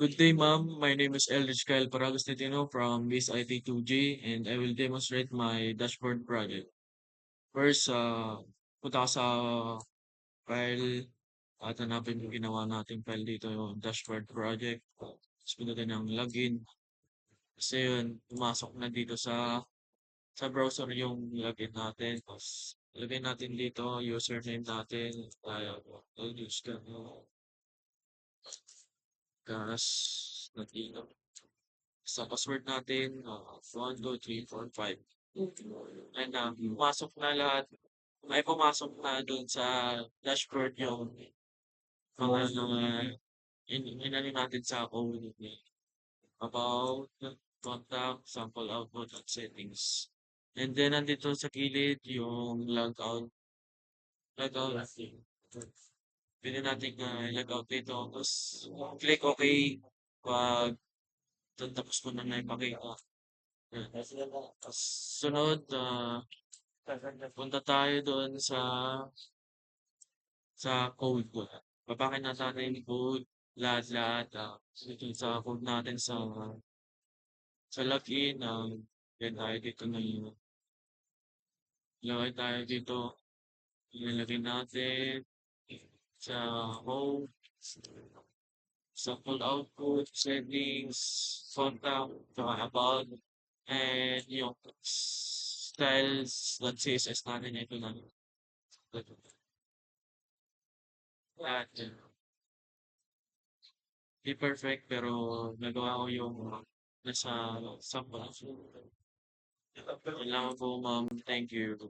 Good day, ma'am. My name is Eldridge Kyle Paragostitino from Miss IT2G, and I will demonstrate my dashboard project. First, punta ka sa file at hanapin yung ginawa nating file dito, yung dashboard project. Tapos pindutin ng login. Kasi yun, pumasok na dito sa browser yung login natin. Tapos, lagay natin dito, username natin, use ka, gas, latino. Sa password natin, 1, 2, 3, 4, 5. And pumasok na lahat. May pumasok na doon sa dashboard yung mga inano natin sa code about contact, sample output, at settings. And then nandito sa gilid yung logout. Pwede natin i-logout dito. Tapos click OK pag tapos ko na ipakita. Yan. Tas sunod, punta tayo doon sa code ko. Babakin na natin yung code, lahat-lahat. Dito sa code natin sa login. Then tayo dito na yung ilagay tayo dito. Ilalagay natin sa home, sa full output, settings, contact, saka about, and yung styles.css natin ito na. Lahat yan. Di perfect pero nagawa ko yung nasa sample. Kailangan po, ma'am. Thank you.